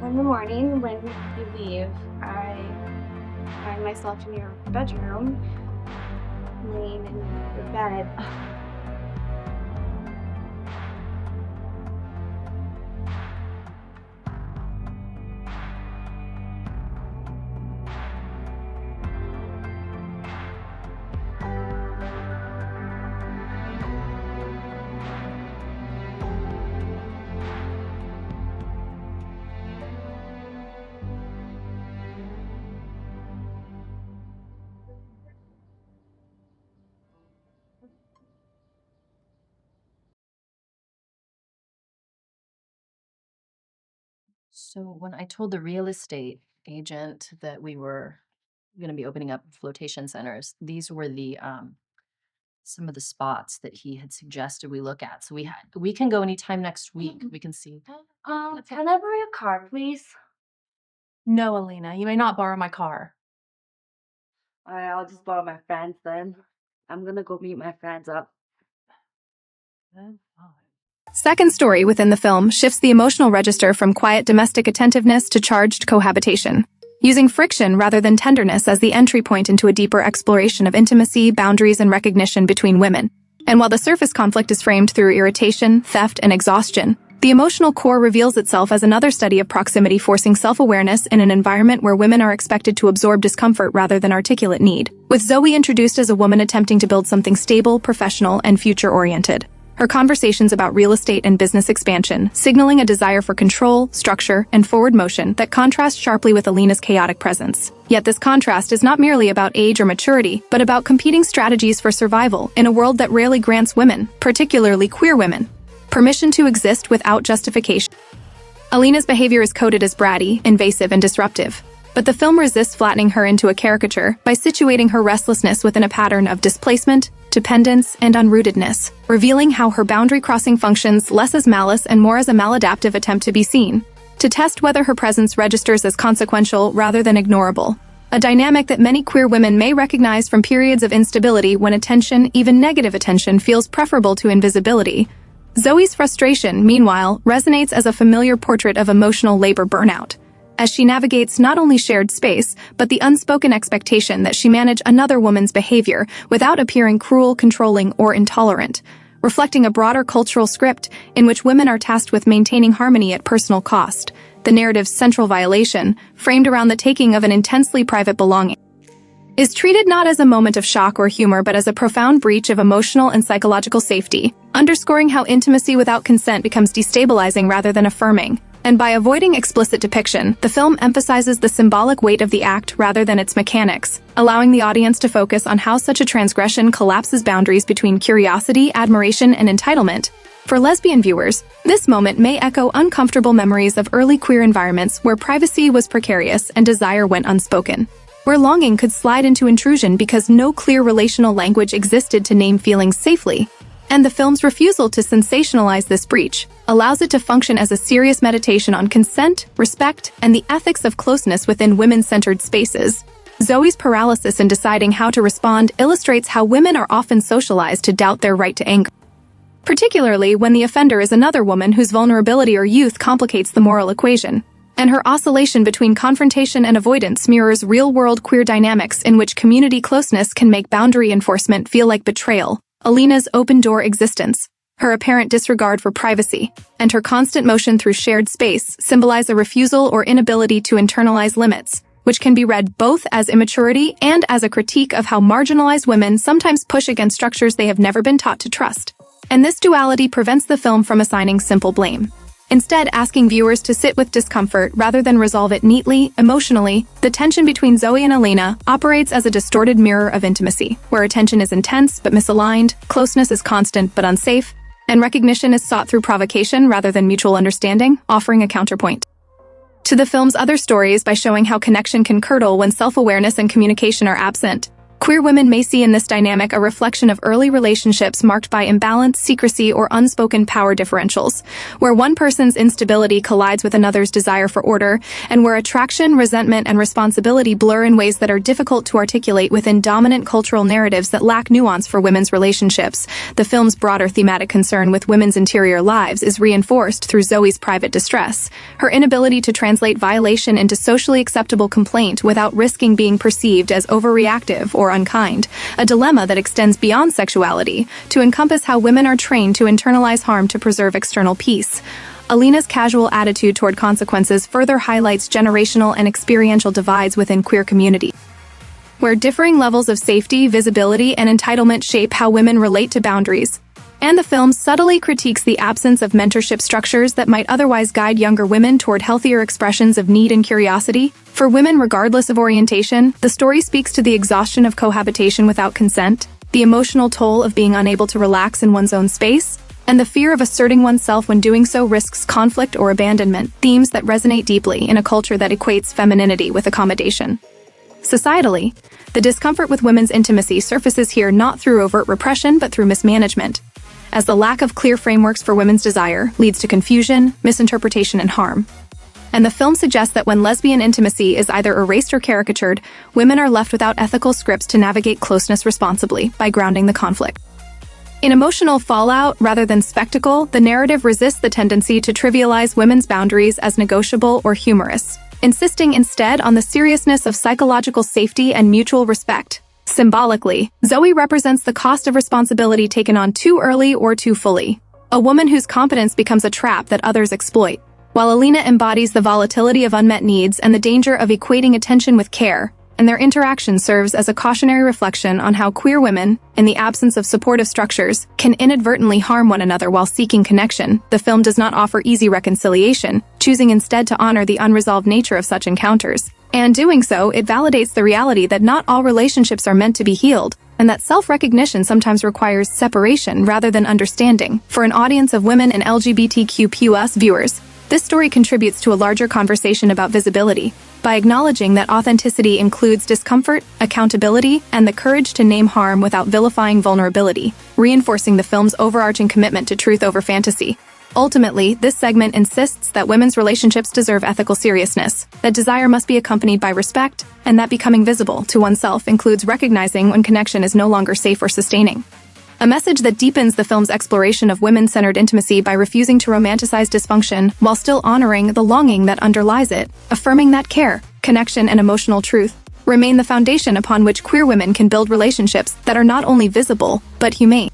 In the morning when you leave, I find myself in your bedroom, laying in your bed. So when I told the real estate agent that we were going to be opening up flotation centers, these were the some of the spots that he had suggested we look at. So we can go anytime next week. We can see. Can I borrow your car, please? No, Alina, you may not borrow my car. Alright, I'll just borrow my friends then. I'm gonna go meet my friends up. Second story within the film shifts the emotional register from quiet domestic attentiveness to charged cohabitation, using friction rather than tenderness as the entry point into a deeper exploration of intimacy, boundaries, and recognition between women. And while the surface conflict is framed through irritation, theft, and exhaustion, the emotional core reveals itself as another study of proximity forcing self-awareness in an environment where women are expected to absorb discomfort rather than articulate need. With Zoey introduced as a woman attempting to build something stable, professional, and future-oriented. Her conversations about real estate and business expansion, signaling a desire for control, structure, and forward motion that contrast sharply with Alina's chaotic presence. Yet this contrast is not merely about age or maturity, but about competing strategies for survival in a world that rarely grants women, particularly queer women, permission to exist without justification. Alina's behavior is coded as bratty, invasive, and disruptive. But the film resists flattening her into a caricature by situating her restlessness within a pattern of displacement, dependence, and unrootedness, revealing how her boundary-crossing functions less as malice and more as a maladaptive attempt to be seen, to test whether her presence registers as consequential rather than ignorable. A dynamic that many queer women may recognize from periods of instability when attention, even negative attention, feels preferable to invisibility. Zoey's frustration, meanwhile, resonates as a familiar portrait of emotional labor burnout, as she navigates not only shared space, but the unspoken expectation that she manage another woman's behavior without appearing cruel, controlling, or intolerant, reflecting a broader cultural script in which women are tasked with maintaining harmony at personal cost, the narrative's central violation, framed around the taking of an intensely private belonging, is treated not as a moment of shock or humor but as a profound breach of emotional and psychological safety, underscoring how intimacy without consent becomes destabilizing rather than affirming. And by avoiding explicit depiction, the film emphasizes the symbolic weight of the act rather than its mechanics, allowing the audience to focus on how such a transgression collapses boundaries between curiosity, admiration, and entitlement. For lesbian viewers, this moment may echo uncomfortable memories of early queer environments where privacy was precarious and desire went unspoken, where longing could slide into intrusion because no clear relational language existed to name feelings safely. And the film's refusal to sensationalize this breach allows it to function as a serious meditation on consent, respect, and the ethics of closeness within women-centered spaces. Zoey's paralysis in deciding how to respond illustrates how women are often socialized to doubt their right to anger, particularly when the offender is another woman whose vulnerability or youth complicates the moral equation. And her oscillation between confrontation and avoidance mirrors real-world queer dynamics in which community closeness can make boundary enforcement feel like betrayal. Alina's open-door existence, her apparent disregard for privacy, and her constant motion through shared space symbolize a refusal or inability to internalize limits, which can be read both as immaturity and as a critique of how marginalized women sometimes push against structures they have never been taught to trust. And this duality prevents the film from assigning simple blame, instead asking viewers to sit with discomfort rather than resolve it neatly. Emotionally, the tension between Zoey and Alina operates as a distorted mirror of intimacy, where attention is intense but misaligned, closeness is constant but unsafe, and recognition is sought through provocation rather than mutual understanding, offering a counterpoint to the film's other stories by showing how connection can curdle when self-awareness and communication are absent. Queer women may see in this dynamic a reflection of early relationships marked by imbalance, secrecy, or unspoken power differentials, where one person's instability collides with another's desire for order, and where attraction, resentment, and responsibility blur in ways that are difficult to articulate within dominant cultural narratives that lack nuance for women's relationships. The film's broader thematic concern with women's interior lives is reinforced through Zoey's private distress, her inability to translate violation into socially acceptable complaint without risking being perceived as overreactive or unkind, a dilemma that extends beyond sexuality to encompass how women are trained to internalize harm to preserve external peace. Alina's casual attitude toward consequences further highlights generational and experiential divides within queer community, where differing levels of safety, visibility, and entitlement shape how women relate to boundaries. And the film subtly critiques the absence of mentorship structures that might otherwise guide younger women toward healthier expressions of need and curiosity. For women regardless of orientation, the story speaks to the exhaustion of cohabitation without consent, the emotional toll of being unable to relax in one's own space, and the fear of asserting oneself when doing so risks conflict or abandonment, themes that resonate deeply in a culture that equates femininity with accommodation. Societally, the discomfort with women's intimacy surfaces here not through overt repression but through mismanagement, as the lack of clear frameworks for women's desire leads to confusion, misinterpretation, and harm. And the film suggests that when lesbian intimacy is either erased or caricatured, women are left without ethical scripts to navigate closeness responsibly by grounding the conflict. In emotional fallout rather than spectacle, the narrative resists the tendency to trivialize women's boundaries as negotiable or humorous, insisting instead on the seriousness of psychological safety and mutual respect. Symbolically, Zoey represents the cost of responsibility taken on too early or too fully, a woman whose competence becomes a trap that others exploit, while Alina embodies the volatility of unmet needs and the danger of equating attention with care, and their interaction serves as a cautionary reflection on how queer women, in the absence of supportive structures, can inadvertently harm one another while seeking connection. The film does not offer easy reconciliation, choosing instead to honor the unresolved nature of such encounters. And doing so, it validates the reality that not all relationships are meant to be healed, and that self-recognition sometimes requires separation rather than understanding. For an audience of women and LGBTQ+ viewers, this story contributes to a larger conversation about visibility by acknowledging that authenticity includes discomfort, accountability, and the courage to name harm without vilifying vulnerability, reinforcing the film's overarching commitment to truth over fantasy. Ultimately, this segment insists that women's relationships deserve ethical seriousness, that desire must be accompanied by respect, and that becoming visible to oneself includes recognizing when connection is no longer safe or sustaining. A message that deepens the film's exploration of women-centered intimacy by refusing to romanticize dysfunction while still honoring the longing that underlies it, affirming that care, connection, and emotional truth remain the foundation upon which queer women can build relationships that are not only visible, but humane.